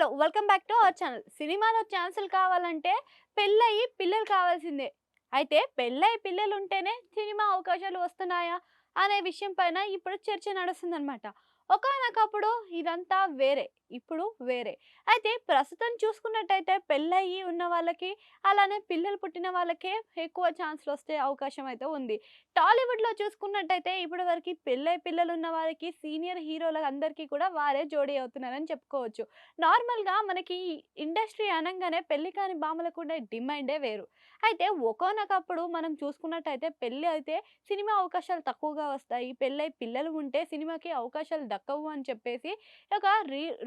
Hello! Welcome back to our channel. సినిమాలో ఛాన్సులు కావాలంటే పెళ్లయ్యి పిల్లలు కావాల్సిందే. అయితే పెళ్లయి పిల్లలుంటేనే సినిమా అవకాశాలు వస్తున్నాయా? అనే విషయం పైన ఇప్పుడు చర్చ నడుస్తుందనమాట. ఒకానొకప్పుడు ఇదంతా వేరే. ఇప్పుడు వేరే. అయితే ప్రస్తుతం చూసుకున్నట్టయితే పెళ్లయ్యి ఉన్న వాళ్ళకి, అలానే పిల్లలు పుట్టిన వాళ్ళకే ఎక్కువ ఛాన్సులొస్తే అవకాశం అయితే ఉంది. టాలీవుడ్‌లో చూసుకున్నట్టయితే ఇప్పటి వరకి పెళ్లై పిల్లలున్న వారికి సీనియర్ హీరోలందరికీ కూడా వారే జోడీ అవుతున్నారని చెప్పుకోవచ్చు. నార్మల్‌గా మనకి ఇండస్ట్రీ అనంగానే పెళ్లి కాని భామలకుండే డిమాండే వేరు. అయితే ఒకానొకప్పుడు మనం చూసుకున్నట్టయితే పెళ్లి అయితే సినిమా అవకాశాలు తక్కువగా వస్తాయి. పెళ్లై పిల్లలు ఉంటే సినిమాకి అవకాశాలు దక్కవు అని చెప్పేసి ఒక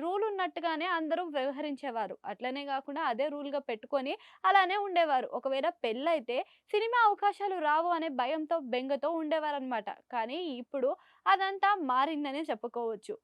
రూల్ ఉన్నట్టుగానే అందరూ వ్యవహరించేవారు. అట్లనే గాకుండా అదే రూల్‌గా పెట్టుకొని అలానే ఉండేవారు. ఒకవేళ పెళ్లయితే సినిమా అవకాశాలు రావు అనే భయంతో, బెంగతో ఉండేవారనమాట. కానీ ఇప్పుడు అదంతా మారిందనే చెప్పుకోవచ్చు.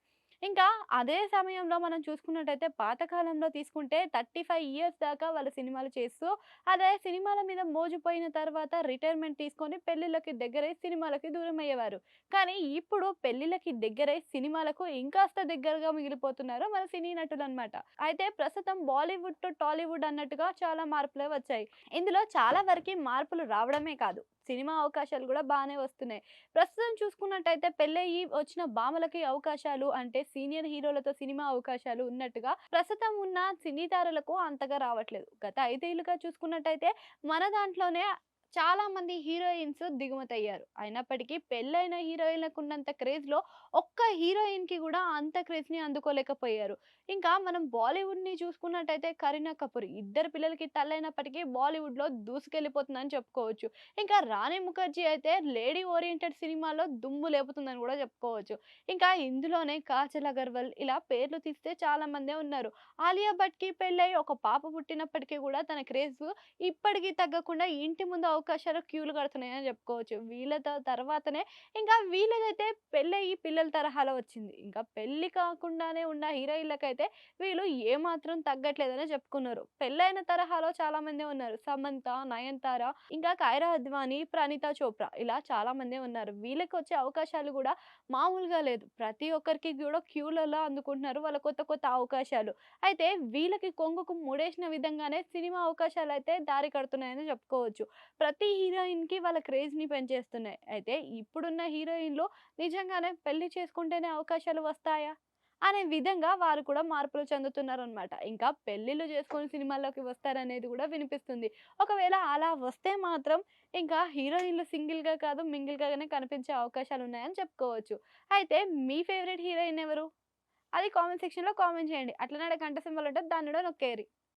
ఇంకా అదే సమయంలో మనం చూసుకున్నట్టయితే పాత కాలంలో తీసుకుంటే 35 ఇయర్స్ దాకా వాళ్ళు సినిమాలు చేస్తూ, అదే సినిమాల మీద మోజుపోయిన తర్వాత రిటైర్మెంట్ తీసుకొని పెళ్ళిళ్ళకి దగ్గరై సినిమాలకి దూరమయ్యేవారు. కానీ ఇప్పుడు పెళ్ళిళ్ళకి దగ్గరై సినిమాలకు ఇంకాస్త దగ్గరగా మిగిలిపోతున్నారు మన సినీ నటులనమాట. అయితే ప్రస్తుతం బాలీవుడ్ టు టాలీవుడ్ అన్నట్టుగా చాలా మార్పులే వచ్చాయి. ఇందులో చాలా వరకి మార్పులు రావడమే కాదు, సినిమా అవకాశాలు గూడా బానే వస్తున్నాయి. ప్రస్తుతం చూసుకున్నట్టయితే పెళ్ళయ్యి వచ్చిన భామలకి అవకాశాలు అంటే సీనియర్ హీరోలతో సినిమా అవకాశాలు ఉన్నట్టుగా ప్రస్తుతం ఉన్న సినీ తారలకు అంతగా రావట్లేదు. గత 5 ఏళ్లుగా చూసుకున్నట్టయితే మన దాంట్లోనే చాలా మంది హీరోయిన్స్ దిగుమతయ్యారు. అయినప్పటికీ పెళ్ళైన హీరోయిన్‌లకున్నంత క్రేజ్‌లో ఒక్క హీరోయిన్‌కి గూడా అంత క్రేజ్‌ని అందుకోలేకపోయారు. ఇంకా మనం బాలీవుడ్‌ని చూసుకున్నట్టయితే కరీనా కపూర్ ఇద్దరు పిల్లలకి తల్లైనప్పటికీ బాలీవుడ్‌లో దూసుకెళ్ళిపోతుందని చెప్పుకోవచ్చు. ఇంకా రాణి ముఖర్జీ అయితే లేడీ ఓరియెంటెడ్ సినిమాలో దుమ్ము లేపుతుందని గూడా చెప్పుకోవచ్చు. ఇంకా ఇందులోనే కాజల్ అగర్వాల్ ఇలా పేర్లు తీస్తే చాలా మందే ఉన్నారు. ఆలియా భట్‌కి పెళ్ళై ఒక పాప పుట్టినప్పటికీ గూడా తన క్రేజ్ ఇప్పటికి తగ్గకుండా ఇంటి ముందు అవకాశాలు క్యూలు కడుతున్నాయని చెప్పుకోవచ్చు. వీళ్ళతో తర్వాతనే ఇంకా వీళ్ళదైతే పెళ్ళయ్యి పిల్లల తరహాలో వచ్చింది. ఇంకా పెళ్లి కాకుండానే ఉన్న హీరోయిన్‌లకైతే వీళ్ళు ఏమాత్రం తగ్గట్లేదనే చెప్పుకున్నారు. పెళ్ళైన తరహాలో చాలా మందే ఉన్నారు. సమంత, నయనతార, ఇంకా కైరా అద్వాని, ప్రణీత చోప్రా ఇలా చాలా మందే ఉన్నారు. వీళ్ళకొచ్చే అవకాశాలు గూడా మామూలుగా లేదు. ప్రతి ఒక్కరికి గూడా క్యూలలో అందుకుంటున్నారు వాళ్ళ కొత్త కొత్త అవకాశాలు. అయితే వీళ్ళకి కొంగుకు ముడేసిన విధంగానే సినిమా అవకాశాలైతే దారి కడుతున్నాయని చెప్పుకోవచ్చు. ప్రతి హీరోయిన్‌కి వాళ్ళ క్రేజ్‌ని పెంచేస్తున్నాయి. అయితే ఇప్పుడున్న హీరోయిన్‌లు నిజంగానే పెళ్లి చేసుకుంటేనే అవకాశాలు వస్తాయా? అనే విధంగా వారు కూడా మార్పులు చెందుతున్నారనమాట. ఇంకా పెళ్ళిళ్ళు చేసుకొని సినిమాల్లోకి వస్తారనేది గూడా వినిపిస్తుంది. ఒకవేళ అలా వస్తే మాత్రం ఇంకా హీరోయిన్‌లు సింగిల్‌గా కాదు మింగిల్‌గానే కనిపించే అవకాశాలున్నాయని చెప్పుకోవచ్చు. అయితే మీ ఫేవరెట్ హీరోయిన్ ఎవరు? అది కామెంట్ సెక్షన్‌లో కామెంట్ చేయండి. అట్లనే ఆడ గంట సింబల్ ఉంటది దాన్ని గూడా నొక్కేయండి.